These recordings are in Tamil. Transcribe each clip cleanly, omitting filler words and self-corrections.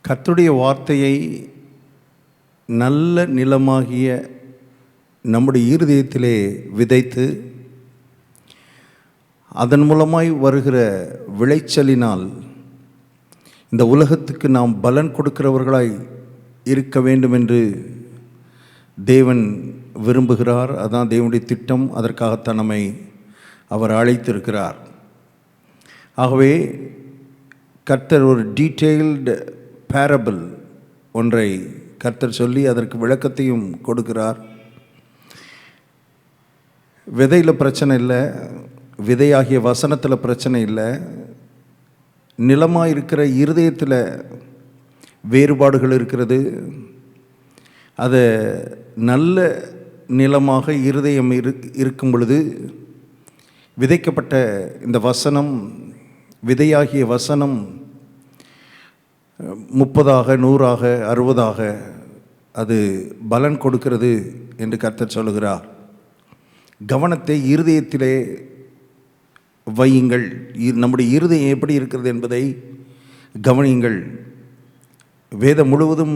கர்த்தருடைய வார்த்தையை நல்ல நிலமாகிய நம்முடைய இருதயத்திலே விதைத்து அதன் மூலமாய் வருகிற விளைச்சலினால் இந்த உலகத்துக்கு நாம் பலன் கொடுக்கிறவர்களாய் இருக்க வேண்டும் என்று தேவன் விரும்புகிறார். அதான் தேவனுடைய திட்டம். அதற்காகத்தான் நம்மை அவர் அழைத்திருக்கிறார். ஆகவே கர்த்தர் ஒரு டீட்டெயில்டு பேரபிள் ஒன்றை கர்த்தர் சொல்லி அதற்கு விளக்கத்தையும் கொடுக்கிறார். விதையில் பிரச்சனை இல்லை, விதையாகிய வசனத்தில் பிரச்சனை இல்லை, நிலமாக இருக்கிற இருதயத்தில் வேறுபாடுகள் இருக்கிறது. அது நல்ல நிலமாக இருதயம் இருக்கும் பொழுது விதைக்கப்பட்ட இந்த வசனம், விதையாகிய வசனம் 30ஆக 100ஆக 60ஆக அது பலன் கொடுக்கிறது என்று கர்த்தர் சொல்லுகிறார். கவனத்தை இருதயத்திலே வையுங்கள். நம்முடைய இருதயம் எப்படி இருக்கிறது என்பதை கவனியுங்கள். வேதம் முழுவதும்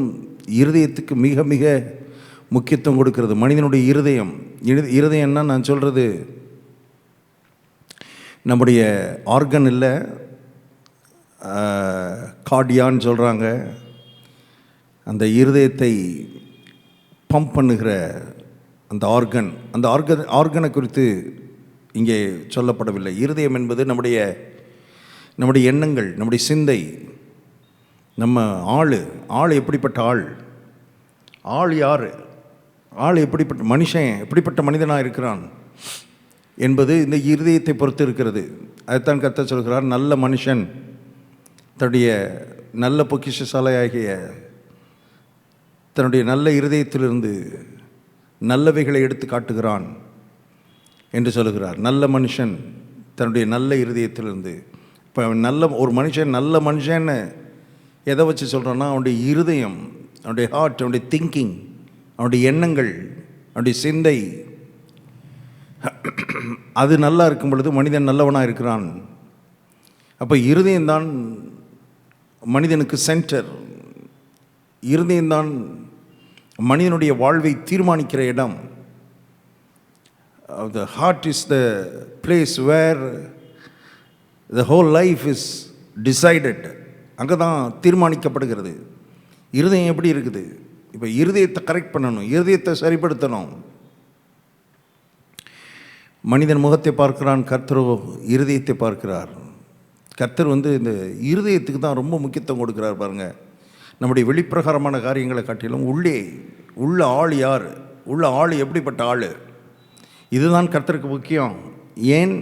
இருதயத்துக்கு மிக மிக முக்கியத்துவம் கொடுக்கிறது. மனிதனுடைய இருதயம்னா நான் சொல்கிறது நம்முடைய ஆர்கன் இல்லை, கார்டியான்னு சொல்கிறாங்க. அந்த இருதயத்தை பம்ப் பண்ணுகிற அந்த ஆர்கனை குறித்து இங்கே சொல்லப்படவில்லை. இருதயம் என்பது நம்முடைய எண்ணங்கள், நம்முடைய சிந்தை, நம்ம ஆள் எப்படிப்பட்ட ஆள் யார், ஆள் எப்படிப்பட்ட மனுஷன், எப்படிப்பட்ட மனிதனாக இருக்கிறான் என்பது இந்த இருதயத்தை பொறுத்து இருக்கிறது. அதைத்தான் கர்த்தர் சொல்கிறார். நல்ல மனுஷன் தன்னுடைய நல்ல பொக்கிஷசாலையாகிய தன்னுடைய நல்ல இருதயத்திலிருந்து நல்லவைகளை எடுத்து காட்டுகிறான் என்று சொல்லுகிறார். நல்ல மனுஷன் தன்னுடைய நல்ல இருதயத்திலிருந்து. இப்போ ஒரு மனுஷன் நல்ல மனுஷன்னு எதை வச்சு சொல்கிறான்னா, அவனுடைய இருதயம், அவனுடைய ஹார்ட், அவனுடைய திங்கிங், அவனுடைய எண்ணங்கள், அவனுடைய சிந்தை அது நல்லா இருக்கும் பொழுது மனிதன் நல்லவனாக இருக்கிறான். அப்போ இருதயம்தான் மனிதனுக்கு சென்டர். இருதயம்தான் மனிதனுடைய வாழ்வை தீர்மானிக்கிற இடம். The heart is the place where the whole life is decided. அங்கே தான் தீர்மானிக்கப்படுகிறது. இருதயம் எப்படி இருக்குது? இப்போ இருதயத்தை கரெக்ட் பண்ணணும், இருதயத்தை சரிப்படுத்தணும். மனிதன் முகத்தை பார்க்கிறான், கர்த்தரோ இருதயத்தை பார்க்கிறார். கர்த்தர் இந்த இருதயத்துக்கு தான் ரொம்ப முக்கியத்துவம் கொடுக்குறார். பாருங்கள், நம்முடைய வெளிப்பிரகாரமான காரியங்களை காட்டிலும் உள்ள ஆள் யார், உள்ள ஆள் எப்படிப்பட்ட ஆள், இதுதான் கர்த்தருக்கு முக்கியம். ஏன்?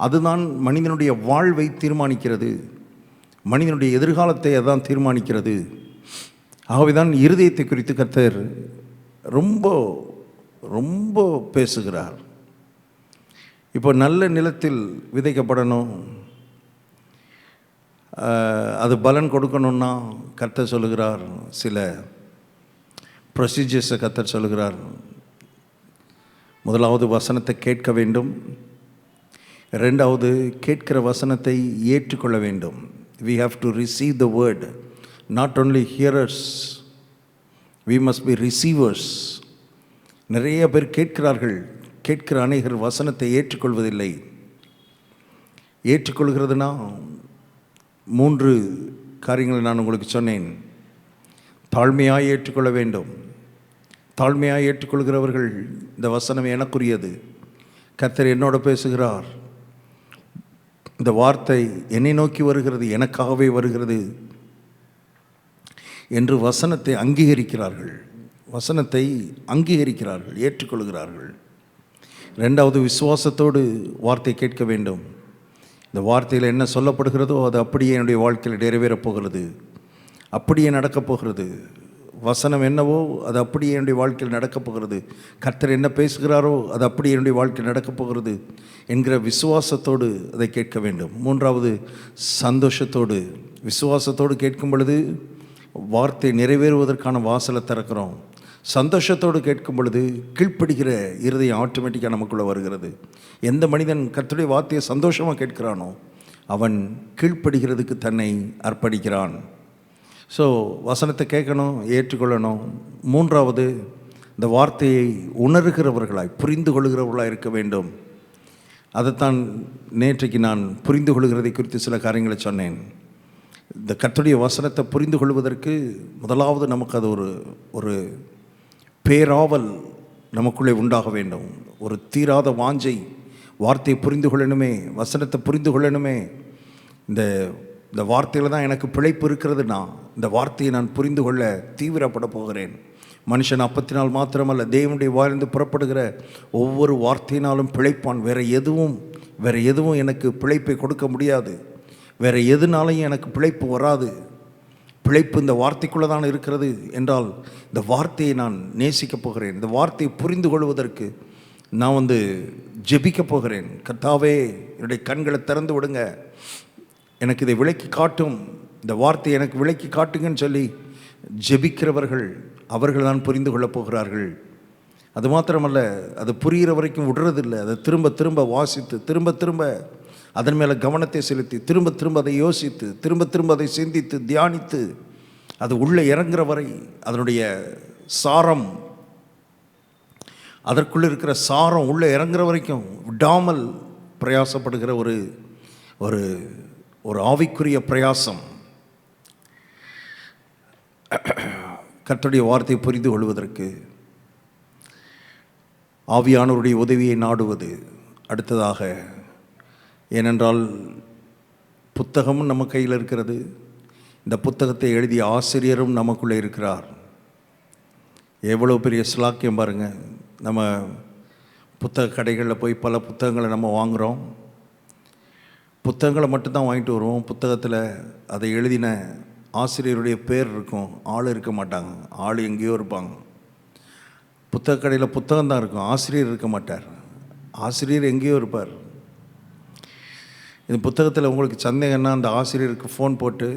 அதுதான் மனிதனுடைய வாழ்வை தீர்மானிக்கிறது, மனிதனுடைய எதிர்காலத்தை அதான் தீர்மானிக்கிறது. ஆகவே தான் இருதயத்தை குறித்து கர்த்தர் ரொம்ப ரொம்ப பேசுகிறார். இப்போ நல்ல நிலத்தில் விதைக்கப்படணும், அது பலன் கொடுக்கணுன்னா கர்த்தர் சொல்லுகிறார். சில ப்ரொசீஜர்ஸை கர்த்தர் சொல்லுகிறார். முதலாவது வசனத்தை கேட்க வேண்டும். ரெண்டாவது கேட்கிற வசனத்தை ஏற்றுக்கொள்ள வேண்டும். We have to receive the word, not only hearers, we must be receivers. நிறைய பேர் கேட்கிறார்கள், கேட்கிற அநேகர் வசனத்தை ஏற்றுக்கொள்வதில்லை. ஏற்றுக்கொள்கிறதுனா 3 காரியங்களை நான் உங்களுக்கு சொன்னேன். தாழ்மையாக ஏற்றுக்கொள்ள வேண்டும். தாழ்மையாக ஏற்றுக்கொள்கிறவர்கள் இந்த வசனம் எனக்குரியது, கர்த்தர் என்னோட பேசுகிறார், இந்த வார்த்தை என்னை நோக்கி வருகிறது, எனக்காகவே வருகிறது என்று வசனத்தை அங்கீகரிக்கிறார்கள், ஏற்றுக்கொள்கிறார்கள். ரெண்டாவது விசுவாசத்தோடு வார்த்தை கேட்க வேண்டும். இந்த வார்த்தையில் என்ன சொல்லப்படுகிறதோ அது அப்படியே என்னுடைய வாழ்க்கையில் நிறைவேறப் போகிறது, அப்படியே நடக்கப் போகிறது. வசனம் என்னவோ அது அப்படியே என்னுடைய வாழ்க்கையில் நடக்கப் போகிறது. கர்த்தர் என்ன பேசுகிறாரோ அது அப்படியே என்னுடைய வாழ்க்கையில் நடக்கப் போகிறது என்கிற விசுவாசத்தோடு அதை கேட்க வேண்டும். மூன்றாவது சந்தோஷத்தோடு, விசுவாசத்தோடு கேட்கும் பொழுது வார்த்தை நிறைவேறுவதற்கான வாசலை திறக்கிறோம். சந்தோஷத்தோடு கேட்கும் பொழுது கீழ்ப்படுகிற இருதயம் ஆட்டோமேட்டிக்காக நமக்குள்ளே வருகிறது. எந்த மனிதன் கர்த்தருடைய வார்த்தையை சந்தோஷமாக கேட்கிறானோ அவன் கீழ்ப்படுகிறதுக்கு தன்னை அர்ப்பணிக்கிறான். ஸோ வசனத்தை கேட்கணும், ஏற்றுக்கொள்ளணும். மூன்றாவது, இந்த வார்த்தையை உணர்கிறவர்களாய் புரிந்து கொள்கிறவர்களாக இருக்க வேண்டும். அதைத்தான் நேற்றைக்கு நான் புரிந்து கொள்கிறதை குறித்து சில காரியங்களை சொன்னேன். இந்த கர்த்தருடைய வசனத்தை புரிந்து கொள்வதற்கு முதலாவது நமக்கு அது ஒரு பேராவல் நமக்குள்ளே உண்டாக வேண்டும். ஒரு தீராத வாஞ்சை, வார்த்தையை புரிந்து கொள்ளணுமே, வசனத்தை புரிந்து கொள்ளணுமே. இந்த வார்த்தையில் தான் எனக்கு பிழைப்பு இருக்கிறதுனா இந்த வார்த்தையை நான் புரிந்து கொள்ள தீவிரப்பட போகிறேன். மனுஷன் அப்பத்தினால் மாத்திரமல்ல, தேவனுடைய வாயிலிருந்து புறப்படுகிற ஒவ்வொரு வார்த்தையினாலும் பிழைப்பான். வேறு எதுவும் எனக்கு பிழைப்பை கொடுக்க முடியாது. வேறு எதுனாலையும் எனக்கு பிழைப்பு வராது. பிழைப்பு இந்த வார்த்தைக்குள்ளே தான் இருக்கிறது என்றால் இந்த வார்த்தையை நான் நேசிக்கப் போகிறேன். இந்த வார்த்தையை புரிந்து கொள்வதற்கு நான் ஜெபிக்கப் போகிறேன். கர்த்தாவே, என்னுடைய கண்களை திறந்து விடுங்க, எனக்கு இதை விளக்கி காட்டும், இந்த வார்த்தையை எனக்கு விளக்கி காட்டுங்கன்னு சொல்லி ஜெபிக்கிறவர்கள் அவர்கள் தான் புரிந்து கொள்ளப் போகிறார்கள். அது மாத்திரமல்ல, அது புரிகிற வரைக்கும் விடுறதில்லை. அதை திரும்ப திரும்ப வாசித்து, திரும்ப திரும்ப அதன் மேலே கவனத்தை செலுத்தி, திரும்ப திரும்ப அதை யோசித்து, திரும்ப திரும்ப அதை சிந்தித்து தியானித்து, அது உள்ளே இறங்குற வரை அதனுடைய சாரம், அதற்குள்ளே இருக்கிற சாரம் உள்ளே இறங்குற வரைக்கும் விடாமல் பிரயாசப்படுகிற ஒரு ஒரு ஆவிக்குரிய பிரயாசம். கர்த்தருடைய வார்த்தையை புரிந்து கொள்வதற்கு ஆவியானவருடைய உதவியை நாடுவது. அடுத்ததாக, ஏனென்றால் புத்தகமும் நம்ம கையில் இருக்கிறது, இந்த புத்தகத்தை எழுதிய ஆசிரியரும் நமக்குள்ளே இருக்கிறார். எவ்வளோ பெரிய ஸ்லாக்கியம் பாருங்கள். நம்ம புத்தக கடைகளில் போய் பல புத்தகங்களை நம்ம வாங்குகிறோம். புத்தகங்களை மட்டும்தான் வாங்கிட்டு வருவோம். புத்தகத்தில் அதை எழுதின ஆசிரியருடைய பேர் இருக்கும், ஆள் இருக்க மாட்டாங்க. ஆள் எங்கேயோ இருப்பாங்க. புத்தக கடையில் புத்தகம் தான் இருக்கும், ஆசிரியர் இருக்க மாட்டார். ஆசிரியர் எங்கேயோ இருப்பார். இந்த புத்தகத்தில் உங்களுக்கு சந்தேகம்னா அந்த ஆசிரியருக்கு ஃபோன் போட்டு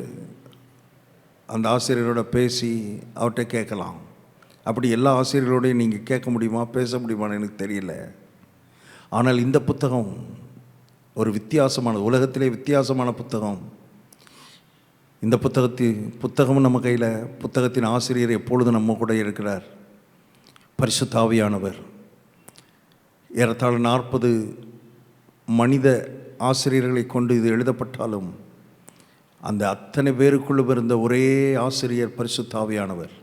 அந்த ஆசிரியரோட பேசி அவர்கிட்ட கேட்கலாம். அப்படி எல்லா ஆசிரியரோடையும் நீங்கள் கேட்க முடியுமா, பேச முடியுமான்னு எனக்கு தெரியல. ஆனால் இந்த புத்தகம் ஒரு வித்தியாசமான, உலகத்திலே வித்தியாசமான புத்தகம். இந்த புத்தகமும் நம்ம கையில், புத்தகத்தின் ஆசிரியர் எப்பொழுதும் நம்ம கூட இருக்கிறார், பரிசுத்த ஆவியானவர். ஏறத்தாழ 40 மனித ஆசிரியர்களை கொண்டு இது எழுதப்பட்டாலும் அந்த அத்தனை பேருக்குள்ளும் இருந்த ஒரே ஆசிரியர் பரிசுத்த ஆவியானவர்.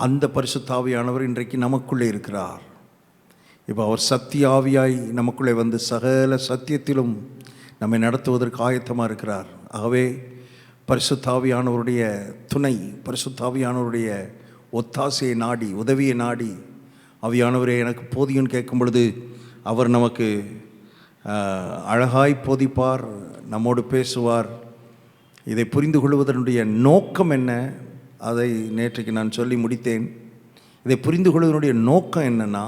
அந்த பரிசுத்த ஆவியானவர் இன்றைக்கு நமக்குள்ளே இருக்கிறார். இப்போ அவர் சத்திய ஆவியாய் நமக்குள்ளே வந்து சகல சத்தியத்திலும் நம்மை நடத்துவதற்கு ஆயத்தமாக இருக்கிறார். ஆகவே பரிசுத்த ஆவியானவருடைய துணை, பரிசுத்த ஆவியானவருடைய ஒத்தாசையை நாடி, உதவியை நாடி, ஆவியானவரே எனக்கு போதியும் கேட்கும் பொழுது அவர் நமக்கு அழகாய் போதிப்பார், நம்மோடு பேசுவார். இதை புரிந்து கொள்வதனுடைய நோக்கம் என்ன, அதை நேற்றைக்கு நான் சொல்லி முடித்தேன். இதை புரிந்து கொள்வதனுடைய நோக்கம் என்னென்னா,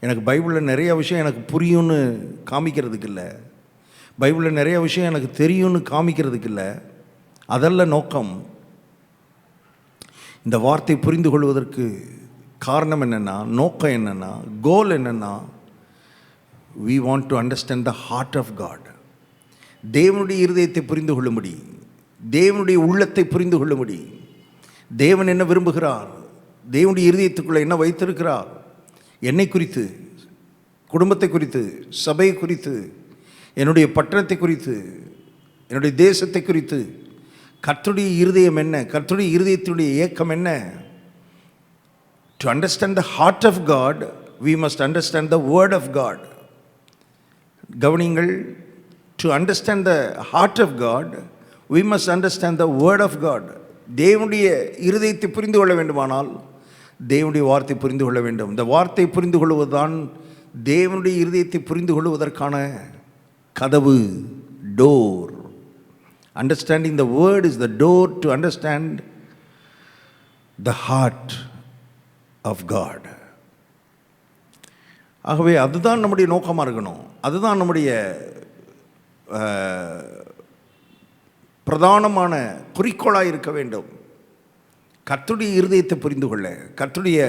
எனக்கு பைபிளில் நிறைய விஷயம் எனக்கு புரியும்னு காமிக்கிறதுக்கு இல்லை, பைபிளில் நிறைய விஷயம் எனக்கு தெரியும்னு காமிக்கிறதுக்கு இல்லை, அதல்ல நோக்கம். இந்த வார்த்தை புரிந்து கொள்வதற்கு காரணம் என்னென்னா, நோக்கம் என்னென்னா, கோல் என்னென்னா, we want to understand the heart of God. தேவனுடைய இருதயத்தை புரிந்து கொள்ளும்படி, தேவனுடைய உள்ளத்தை புரிந்து கொள்ளும்படி, தேவன் என்ன விரும்புகிறார், தேவனுடைய இருதயத்துக்குள்ளே என்ன வைத்திருக்கிறார், என்னை குறித்து, குடும்பத்தை குறித்து, சபை குறித்து, என்னுடைய பட்டணத்தை குறித்து, என்னுடைய தேசத்தை குறித்து, கர்த்தருடைய இருதயம் என்ன, கர்த்தருடைய இருதயத்தினுடைய ஏக்கம் என்ன. To understand the heart of God, we must understand the word of God. கவனிங்கள், to understand the heart of God, we must understand the word of God. தேவனுடைய இருதயத்தை புரிந்து கொள்ள வேண்டுமானால் தேவனுடைய வார்த்தை புரிந்து கொள்ள வேண்டும். இந்த வார்த்தை புரிந்து கொள்வதுதான் தேவனுடைய இருதயத்தை புரிந்து கொள்வதற்கான கதவு, door. Understanding the word is the door to understand the heart of God. ஆகவே அதுதான் நம்முடைய நோக்கமாக இருக்கணும். அதுதான் நம்முடைய பிரதானமான குறிக்கோளாக இருக்க வேண்டும். கர்த்தருடைய இருதயத்தை புரிந்து கொள்ள, கர்த்தருடைய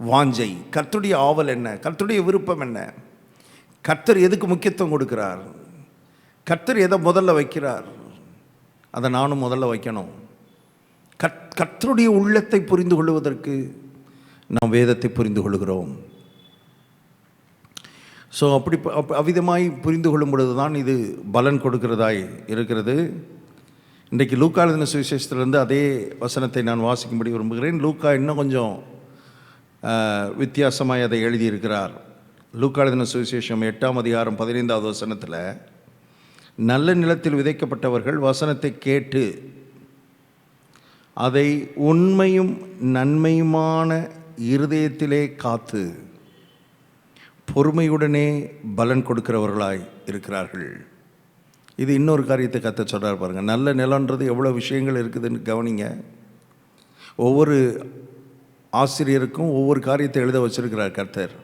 வாஞ்சை, கர்த்தருடைய ஆவல் என்ன, கர்த்தருடைய விருப்பம் என்ன, கர்த்தர் எதுக்கு முக்கியத்துவம் கொடுக்கிறார், கர்த்தர் எதை முதல்ல வைக்கிறார், அதை நானும் முதல்ல வைக்கணும். கர்த்தருடைய உள்ளத்தை புரிந்து கொள்வதற்கு நாம் வேதத்தை புரிந்து கொள்கிறோம். ஸோ அவ்விதமாய் புரிந்து கொள்ளும் பொழுது தான் இது பலன் கொடுக்கிறதாய் இருக்கிறது. இன்றைக்கு லூக்கா எழுதின சுவிசேஷத்திலிருந்து அதே வசனத்தை நான் வாசிக்கும்படி விரும்புகிறேன். லூக்கா இன்னும் கொஞ்சம் வித்தியாசமாய் அதை எழுதியிருக்கிறார். லூக்கா எழுதின சுவிசேஷம் 8ஆம் அதிகாரம் 15வது வசனத்தில், நல்ல நிலத்தில் விதைக்கப்பட்டவர்கள் வசனத்தை கேட்டு அதை உண்மையும் நன்மையுமான இருதயத்திலே காத்து பொறுமையுடனே பலன் கொடுக்கிறவர்களாய் இருக்கிறார்கள். இது இன்னொரு காரியத்தை கர்த்தர் சொல்கிறார் பாருங்கள். நல்ல நிலன்றது எவ்வளோ விஷயங்கள் இருக்குதுன்னு கவனிங்க. ஒவ்வொரு ஆசிரியருக்கும் ஒவ்வொரு காரியத்தை எழுத வச்சிருக்கிறார் கர்த்தர்.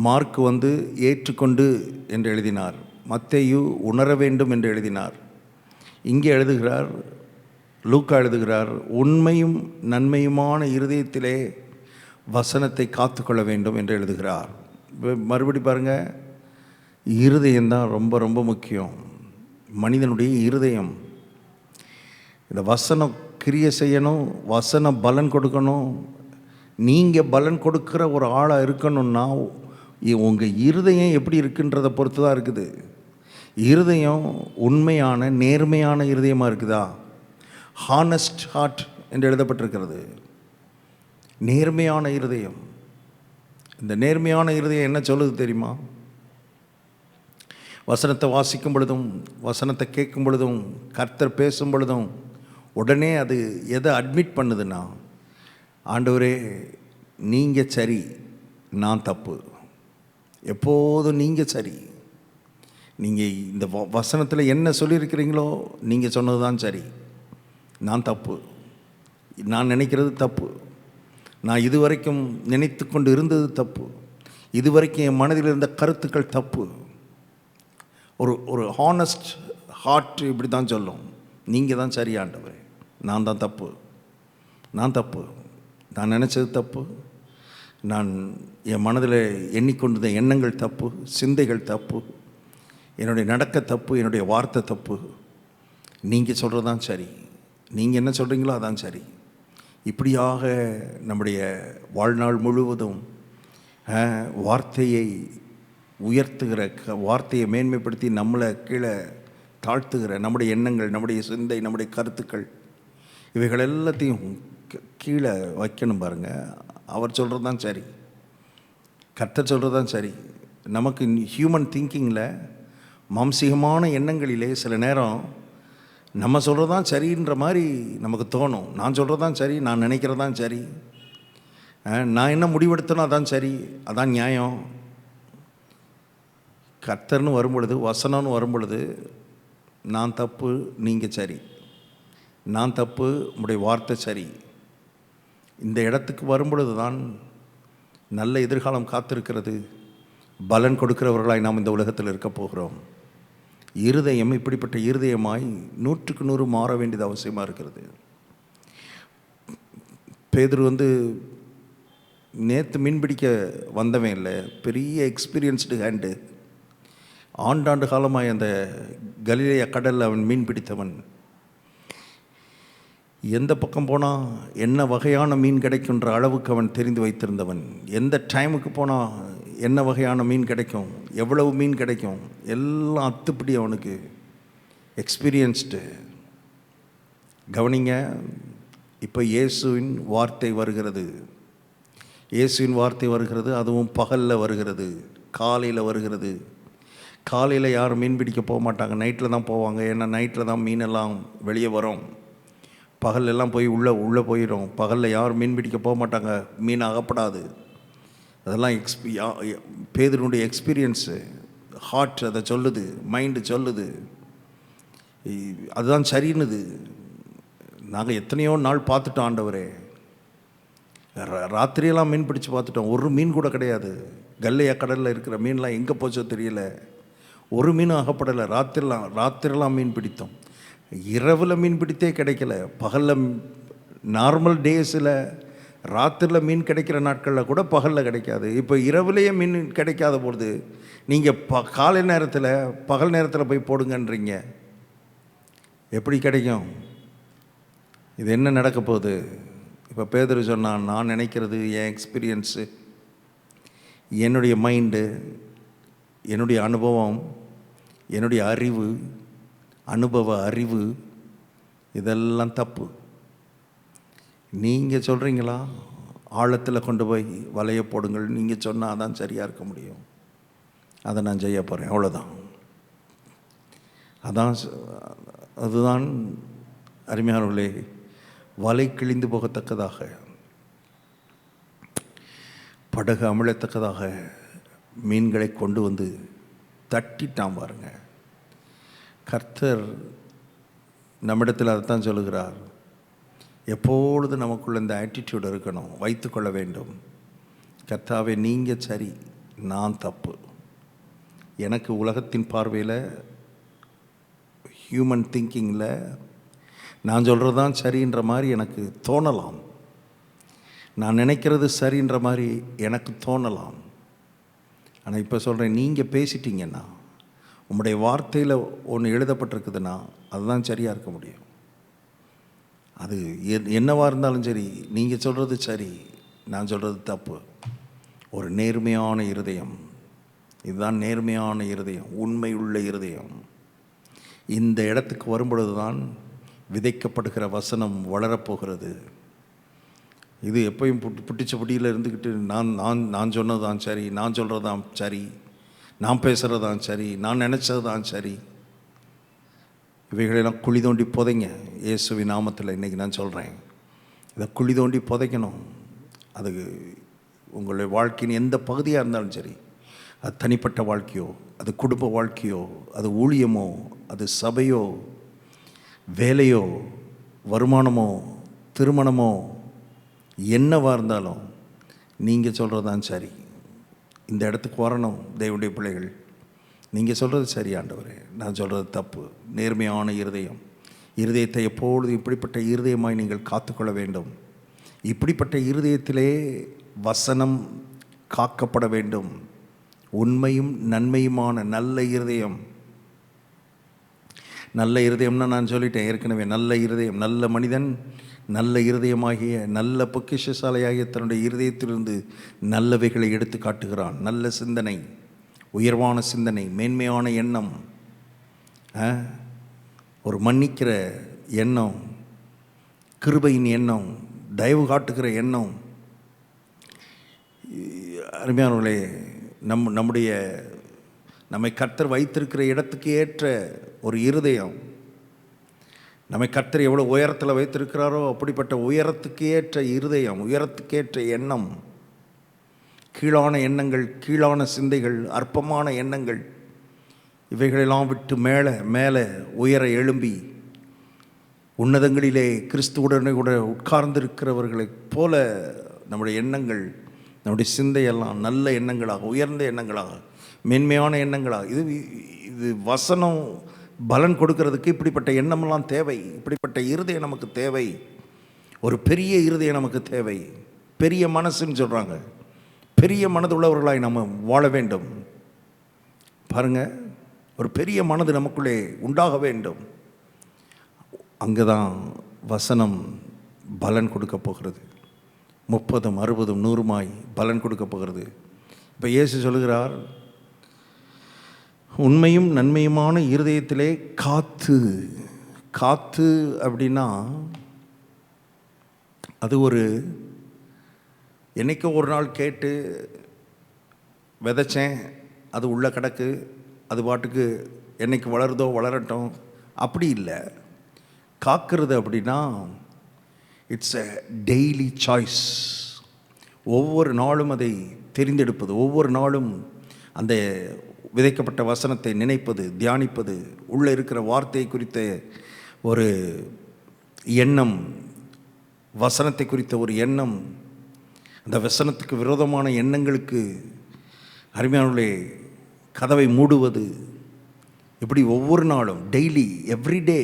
மார்க் ஏற்றுக்கொண்டு என்று எழுதினார், மத்தேயு உணர வேண்டும் என்று எழுதினார். இங்கே எழுதுகிறார், லூக்கா எழுதுகிறார், உண்மையும் நன்மையுமான இருதயத்திலே வசனத்தை காத்துக்கொள்ள வேண்டும் என்று எழுதுகிறார். மறுபடி பாருங்கள், இருதயம்தான் ரொம்ப ரொம்ப முக்கியம். மனிதனுடைய இருதயம். இந்த வசனம் கிரியை செய்யணும், வசனம் பலன் கொடுக்கணும். நீங்கள் பலன் கொடுக்குற ஒரு ஆளாக இருக்கணும்னா உங்கள் இருதயம் எப்படி இருக்குன்றதை பொறுத்து தான் இருக்குது. இருதயம் உண்மையான நேர்மையான இருதயமாக இருக்குதா? ஹானஸ்ட் ஹார்ட் என்று எழுதப்பட்டிருக்கிறது. நேர்மையான இருதயம். இந்த நேர்மையான இருதயம் என்ன சொல்லுது தெரியுமா? வசனத்தை வாசிக்கும் பொழுதும் வசனத்தை கேட்கும் பொழுதும் கர்த்தர் பேசும் பொழுதும் உடனே அது எதை அட்மிட் பண்ணுதுன்னா, ஆண்டவரே நீங்கள் சரி, நான் தப்பு. எப்போதும் நீங்கள் சரி. நீங்கள் இந்த வசனத்தில் என்ன சொல்லியிருக்கிறீங்களோ நீங்கள் சொன்னது தான் சரி, நான் தப்பு, நான் நினைக்கிறது தப்பு, நான் இதுவரைக்கும் நினைத்து கொண்டு இருந்தது தப்பு, இதுவரைக்கும் என் மனதில் இருந்த கருத்துக்கள் தப்பு. ஒரு ஹானஸ்ட் ஹார்ட் இப்படி தான் சொல்லும், நீங்கள் தான் சரி ஆண்டவரே, நான் தான் தப்பு, நான் தப்பு, நான் நினச்சது தப்பு, நான் என் மனதில் எண்ணிக்கொண்டிருந்த எண்ணங்கள் தப்பு, சிந்தைகள் தப்பு, என்னுடைய நடக்க தப்பு, என்னுடைய வார்த்தை தப்பு, நீங்கள் சொல்கிறது தான் சரி, நீங்கள் என்ன சொல்கிறீங்களோ அதான் சரி. இப்படியாக நம்முடைய வாழ்நாள் முழுவதும் வார்த்தையை உயர்த்துகிற, வார்த்தையை மேன்மைப்படுத்தி நம்மளை கீழே தாழ்த்துகிற நம்முடைய எண்ணங்கள், நம்முடைய சிந்தை, நம்முடைய கருத்துக்கள், இவைகள் எல்லாத்தையும் கீழே வைக்கணும் பாருங்கள். அவர் சொல்கிறது தான் சரி, கர்த்தர் சொல்கிறது தான் சரி. நமக்கு ஹியூமன் திங்கிங்கில், மாம்சீகமான எண்ணங்களிலே சில நேரம் நம்ம சொல்கிறது தான் சரின்ற மாதிரி நமக்கு தோணும். நான் சொல்கிறது தான் சரி, நான் நினைக்கிறது தான் சரி, நான் என்ன முடிவெடுத்தனோ அதான் சரி, அதான் நியாயம். கர்த்தர்னு வரும்பொழுது, வசனம்னு வரும்பொழுது, நான் தப்பு, நீங்கள் சரி, நான் தப்பு, உங்களுடைய வார்த்தை சரி. இந்த இடத்துக்கு வரும்பொழுது தான் நல்ல எதிர்காலம் காத்திருக்கிறது. பலன் கொடுக்கிறவர்களாய் நாம் இந்த உலகத்தில் இருக்க போகிறோம். இருதயம் இப்படிப்பட்ட இருதயமாய் 100க்கு 100 மாற வேண்டியது அவசியமாக இருக்கிறது. பேதுரு நேற்று மீன் பிடிக்க வந்தவன் இல்லை, பெரிய எக்ஸ்பீரியன்ஸ்டு ஹேண்டு. ஆண்டாண்டு காலமாய் அந்த கலிலேயா கடலில் அவன் மீன் பிடித்தவன். எந்த பக்கம் போனால் என்ன வகையான மீன் கிடைக்குன்ற அளவுக்கு அவன் தெரிந்து வைத்திருந்தவன். எந்த டைமுக்கு போனால் என்ன வகையான மீன் கிடைக்கும், எவ்வளவு மீன் கிடைக்கும், எல்லாம் அத்துப்படி அவனுக்கு எக்ஸ்பீரியன்ஸ்டு. கவனிங்க, இப்போ இயேசுவின் வார்த்தை வருகிறது. இயேசுவின் வார்த்தை வருகிறது, அதுவும் பகலில் வருகிறது, காலையில் வருகிறது. காலையில் யாரும் மீன் பிடிக்க போக மாட்டாங்க, நைட்டில் தான் போவாங்க. ஏன்னா நைட்டில் தான் மீனெல்லாம் வெளியே வரும். பகலெல்லாம் போய் உள்ளே போயிடும். பகலில் யாரும் மீன் பிடிக்க போக மாட்டாங்க, மீன் அகப்படாது. அதெல்லாம் பேதுருடைய எக்ஸ்பீரியன்ஸு, ஹார்ட் அதை சொல்லுது, மைண்டு சொல்லுது, அதுதான் சரின்னுது. நாங்கள் எத்தனையோ நாள் பார்த்துட்டோம் ஆண்டவரே, ராத்திரியெல்லாம் மீன் பிடிச்சி பார்த்துட்டோம், ஒரு மீன் கூட கிடையாது. கல்லையா கடலில் இருக்கிற மீன்லாம் எங்கே போச்சோ தெரியல, ஒரு மீனும் அகப்படலை. ராத்திரிலாம் மீன் பிடித்தோம், இரவில் மீன் பிடித்தே கிடைக்கல. பகலில் நார்மல் டேஸில் ராத்திரியில் மீன் கிடைக்கிற நாட்களில் கூட பகலில் கிடைக்காது. இப்போ இரவுலேயே மீன் கிடைக்காத பொழுது நீங்கள் காலை நேரத்தில் பகல் நேரத்தில் போய் போடுங்கன்றீங்க, எப்படி கிடைக்கும்? இது என்ன நடக்க போகுது? இப்போ பேதுரு சொன்னான், நான் நினைக்கிறது, என் எக்ஸ்பீரியன்ஸு, என்னுடைய மைண்டு, என்னுடைய அனுபவம், என்னுடைய அறிவு, அனுபவ அறிவு, இதெல்லாம் தப்பு. நீங்கள் சொல்கிறீங்களா? ஆழத்தில் கொண்டு போய் வலைய போடுங்கள், நீங்கள் சொன்னால் தான் சரியாக இருக்க முடியும். அதை நான் செய்ய போகிறேன், அவ்வளோதான். அதுதான் அருமையானவர்களே, வலை கிழிந்து போகத்தக்கதாக, படகு அமிழத்தக்கதாக மீன்களை கொண்டு வந்து தட்டிட்டான் பாருங்க. கர்த்தர் நம்மிடத்தில் அதைத்தான் சொல்லுகிறார். எப்பொழுது நமக்குள்ள இந்த ஆட்டிடியூட் இருக்கணும், வைத்து கொள்ள வேண்டும். கர்த்தாவே, நீங்கள் சரி, நான் தப்பு. எனக்கு உலகத்தின் பார்வையில், ஹியூமன் திங்கிங்கில் நான் சொல்கிறது தான் சரின்ற மாதிரி எனக்கு தோணலாம். நான் நினைக்கிறது சரின்ற மாதிரி எனக்கு தோணலாம். ஆனால் இப்போ சொல்கிறேன், நீங்கள் பேசிட்டீங்கன்னா, உங்களுடைய வார்த்தையில் ஒன்று எழுதப்பட்டிருக்குதுன்னா அதுதான் சரியாக இருக்க முடியும். அது என்னவாக இருந்தாலும் சரி, நீங்கள் சொல்கிறது சரி, நான் சொல்கிறது தப்பு. ஒரு நேர்மையான இருதயம், இதுதான் நேர்மையான இருதயம், உண்மையுள்ள இருதயம். இந்த இடத்துக்கு வரும்பொழுது தான் விதைக்கப்படுகிற வசனம் வளரப்போகிறது. இது எப்பயும் புட்டிச்ச புடியில் இருந்துக்கிட்டு நான் நான் நான் சொன்னது தான் சரி, நான் சொல்கிறது தான் சரி, நான் பேசுகிறது தான் சரி, நான் நினச்சது தான் சரி, இவைகளெல்லாம் குழி தோண்டி புதைங்க. இயேசுவின் நாமத்தில் இன்றைக்கி நான் சொல்கிறேன், இதை குழி தோண்டி புதைக்கணும். அது உங்களுடைய வாழ்க்கையின் எந்த பகுதியாக இருந்தாலும் சரி, அது தனிப்பட்ட வாழ்க்கையோ, அது குடும்ப வாழ்க்கையோ, அது ஊழியமோ, அது சபையோ, வேலையோ, வருமானமோ, திருமணமோ, என்னவாக இருந்தாலும் நீங்கள் சொல்கிறது தான் சரி. இந்த இடத்துக்கு வரணும் தேவனுடைய பிள்ளைகள். நீங்கள் சொல்கிறது சரி ஆண்டவரே, நான் சொல்கிறது தப்பு. நேர்மையான இருதயம், இருதயத்தை எப்பொழுதும் இப்படிப்பட்ட இருதயமாய் நீங்கள் காத்துக்கொள்ள வேண்டும். இப்படிப்பட்ட இருதயத்திலே வசனம் காக்கப்பட வேண்டும். உண்மையும் நன்மையுமான நல்ல இருதயம். நல்ல இருதயம்னா நான் சொல்லிட்டேன் ஏற்கனவே. நல்ல இருதயம், நல்ல மனிதன் நல்ல இருதயமாகிய நல்ல பொக்கிஷசாலையாகிய தன்னுடைய இருதயத்திலிருந்து நல்லவைகளை எடுத்து காட்டுகிறான். நல்ல சிந்தனை, உயர்வான சிந்தனை, மேன்மையான எண்ணம், ஒரு மன்னிக்கிற எண்ணம், கிருபையின் எண்ணம், தயவு காட்டுகிற எண்ணம். அருமையானவர்களே, நம்மை கர்த்தர் வைத்திருக்கிற இடத்துக்கு ஏற்ற ஒரு இருதயம், நம்மை கர்த்தர் எவ்வளோ உயரத்தில் வைத்திருக்கிறாரோ அப்படிப்பட்ட உயரத்துக்கு ஏற்ற இருதயம், உயரத்துக்கேற்ற எண்ணம். கீழான எண்ணங்கள், கீழான சிந்தைகள், அற்பமான எண்ணங்கள், இவைகளெல்லாம் விட்டு மேலே மேலே உயர எழும்பி உன்னதங்களிலே கிறிஸ்துவுடனே கூட உட்கார்ந்திருக்கிறவர்களைப் போல நம்முடைய எண்ணங்கள், நம்முடைய சிந்தையெல்லாம் நல்ல எண்ணங்களாக, உயர்ந்த எண்ணங்களாக, மென்மையான எண்ணங்களாக. இது வசனம் பலன் கொடுக்கறதுக்கு இப்படிப்பட்ட எண்ணமெல்லாம் தேவை. இப்படிப்பட்ட இருதயம் நமக்கு தேவை. ஒரு பெரிய இருதயம் நமக்கு தேவை. பெரிய மனசுன்னு சொல்கிறாங்க. பெரிய மனது உள்ளவர்களாய் நம்ம வாழ வேண்டும். பாருங்கள், ஒரு பெரிய மனது நமக்குள்ளே உண்டாக வேண்டும். அங்கே தான் வசனம் பலன் கொடுக்க போகிறது. 30, 60, 100 பலன் கொடுக்க போகிறது. இப்போ இயேசு சொல்லுகிறார், உண்மையும் நன்மையுமான இருதயத்திலே காத்து. காத்து அப்படின்னா அது ஒரு என்னைக்கோ ஒரு நாள் கேட்டு விதைச்சேன், அது உள்ள கிடக்கு, அது பாட்டுக்கு என்னைக்கு வளருதோ வளரட்டும், அப்படி இல்லை. காக்கிறது அப்படின்னா இட்ஸ் எ டெய்லி சாய்ஸ். ஒவ்வொரு நாளும் அதை தெரிந்தெடுப்பது, ஒவ்வொரு நாளும் அந்த விதைக்கப்பட்ட வசனத்தை நினைப்பது, தியானிப்பது, உள்ளே இருக்கிற வார்த்தை குறித்த ஒரு எண்ணம், வசனத்தை குறித்த ஒரு எண்ணம், அந்த வசனத்துக்கு விரோதமான எண்ணங்களுக்கு அருமையானவர்களே கதவை மூடுவது. இப்படி ஒவ்வொரு நாளும் டெய்லி எவ்ரிடே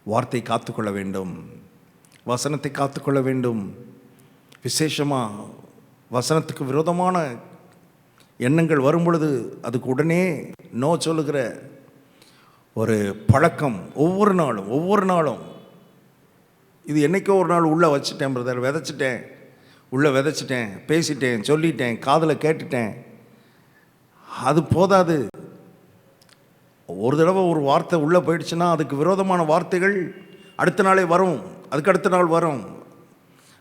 வார்த்தை காத்துக்கொள்ள வேண்டும், வசனத்தை காத்துக்கொள்ள வேண்டும். விசேஷமாக வசனத்துக்கு விரோதமான எண்ணங்கள் வரும் பொழுது அதுக்கு உடனே நோ சொல்லுகிற ஒரு பழக்கம் ஒவ்வொரு நாளும் இது என்றைக்கோ ஒரு நாள் உள்ளே வச்சுட்டேன் பிரதர், விதைச்சிட்டேன், உள்ளே விதைச்சிட்டேன், பேசிட்டேன், சொல்லிட்டேன், காதில் கேட்டுட்டேன், அது போதாது. ஒரு தடவை ஒரு வார்த்தை உள்ளே போயிடுச்சுன்னா அதுக்கு விரோதமான வார்த்தைகள் அடுத்த நாளே வரும், அதுக்கு அடுத்த நாள் வரும்.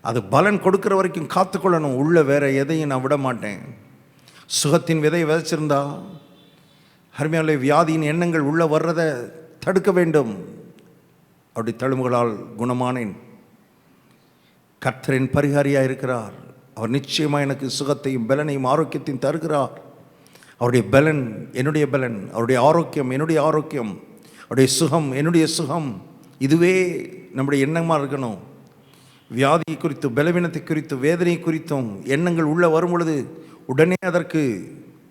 அது பலன் கொடுக்குற வரைக்கும் காத்துக்கொள்ளணும். உள்ளே வேறு எதையும் நான் விட மாட்டேன். சுகத்தின் விதையை விதைச்சிருந்தா அருமையாலே வியாதியின் எண்ணங்கள் உள்ளே வர்றதை தடுக்க வேண்டும். அப்படி தழும்புகளால் குணமானேன். கர்த்தரின் பரிகாரியாக இருக்கிறார். அவர் நிச்சயமாக எனக்கு சுகத்தையும் பலனையும் ஆரோக்கியத்தையும் தருகிறார். அவருடைய பலன் என்னுடைய பலன், அவருடைய ஆரோக்கியம் என்னுடைய ஆரோக்கியம், அவருடைய சுகம் என்னுடைய சுகம். இதுவே நம்முடைய எண்ணமாக இருக்கணும். வியாதி குறித்து, பலவீனத்தை குறித்து, வேதனை குறித்தும் எண்ணங்கள் உள்ளே வரும் பொழுது உடனே அதற்கு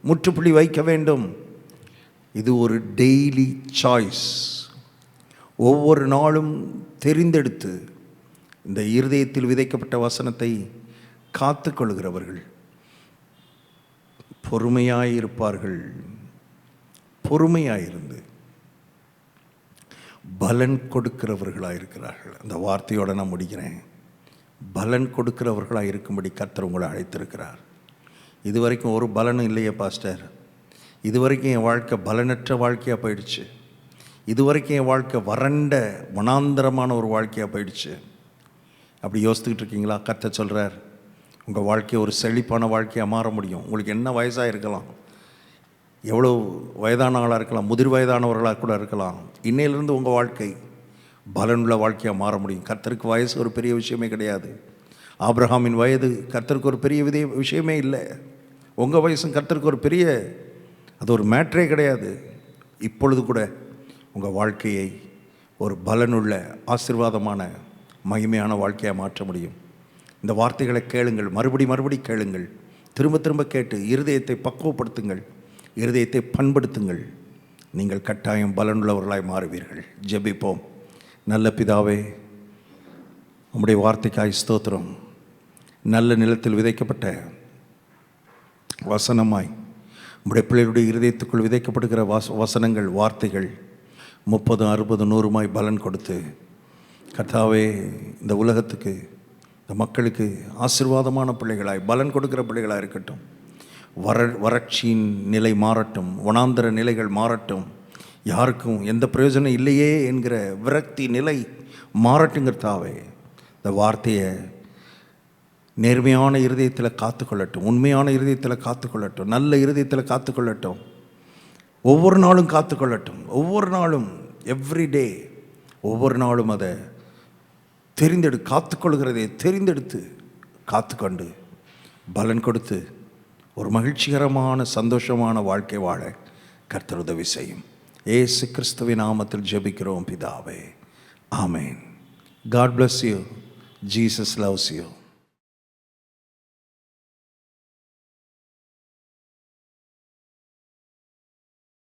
முற்றுப்புள்ளி வைக்க வேண்டும். இது ஒரு டெய்லி சாய்ஸ். ஒவ்வொரு நாளும் தெரிந்தெடுத்து இந்த இருதயத்தில் விதைக்கப்பட்ட வசனத்தை காத்து கொள்கிறவர்கள் பொறுமையாயிருப்பார்கள். பொறுமையாயிருந்து பலன் கொடுக்கிறவர்களாக இருக்கிறார்கள். அந்த வார்த்தையோடு நான் முடிக்கிறேன். பலன் கொடுக்கிறவர்களாக இருக்கும்படி கர்த்தர் உங்களை அழைத்திருக்கிறார். இதுவரைக்கும் ஒரு பலனும் இல்லையே பாஸ்டர், இதுவரைக்கும் என் வாழ்க்கை பலனற்ற வாழ்க்கையாக போயிடுச்சு, இதுவரைக்கும் என் வாழ்க்கை வறண்ட வனாந்தரமான ஒரு வாழ்க்கையாக போயிடுச்சு, அப்படி யோசித்துக்கிட்டு இருக்கீங்களா? கர்த்தர் சொல்கிறார், உங்கள் வாழ்க்கையை ஒரு செழிப்பான வாழ்க்கையாக மாற முடியும். உங்களுக்கு என்ன வயசாக இருக்கலாம், எவ்வளோ வயதானவர்களாக இருக்கலாம், முதிர் வயதானவர்களாக கூட இருக்கலாம், இன்னையிலிருந்து உங்கள் வாழ்க்கை பலனுள்ள வாழ்க்கையாக மாற முடியும். கர்த்தருக்கு வயசு ஒரு பெரிய விஷயமே கிடையாது. ஆபிரகாமின் வயது கர்த்தருக்கு ஒரு பெரிய விஷயமே இல்லை. உங்கள் வயசும் கர்த்தருக்கு ஒரு பெரிய, அது ஒரு மேட்ரே கிடையாது. இப்பொழுது கூட உங்கள் வாழ்க்கையை ஒரு பலனுள்ள ஆசீர்வாதமான மகிமையான வாழ்க்கையாக மாற்ற முடியும். இந்த வார்த்தைகளை கேளுங்கள், மறுபடி கேளுங்கள், திரும்ப திரும்ப கேட்டு இருதயத்தை பக்குவப்படுத்துங்கள், இருதயத்தை பண்படுத்துங்கள். நீங்கள் கட்டாயம் பலனுள்ளவர்களாய் மாறுவீர்கள். ஜெபிப்போம். நல்ல பிதாவே, உம்முடைய வார்த்தைக்காய் ஸ்தோத்திரம். நல்ல நிலத்தில் விதைக்கப்பட்ட வசனமாய் உம்முடைய பிள்ளைகளுடைய இருதயத்துக்குள் விதைக்கப்படுகிற வசனங்கள், வார்த்தைகள் 30, 60, 100 பலன் கொடுத்து கர்த்தாவே இந்த உலகத்துக்கு, இந்த மக்களுக்கு ஆசீர்வாதமான பிள்ளைகளாய், பலன் கொடுக்கிற பிள்ளைகளாக இருக்கட்டும். வறட்சியின் நிலை மாறட்டும், வனாந்தர நிலைகள் மாறட்டும், யாருக்கும் எந்த பிரயோஜனம் இல்லையே என்கிற விரக்தி நிலை மாறட்டுங்கிறதாவே இந்த வார்த்தையை நேர்மையான இருதயத்தில் காத்துக்கொள்ளட்டும், உண்மையான இருதயத்தில் காத்துக்கொள்ளட்டும், நல்ல இருதயத்தில் காத்துக்கொள்ளட்டும், ஒவ்வொரு நாளும் காத்துக்கொள்ளட்டும். ஒவ்வொரு நாளும், எவ்ரிடே, ஒவ்வொரு நாளும் அதை காத்துக்கொள்கிறதை தெரிந்தெடுத்து காத்துக்கொண்டு பலன் கொடுத்து ஒரு மகிழ்ச்சிகரமான சந்தோஷமான வாழ்க்கை வாழ கர்த்தர் உதவி செய்யும். இயேசு கிறிஸ்துவின் நாமத்தில் ஜெபிக்கிறோம் பிதாவே. ஆமென். God bless you. Jesus loves you.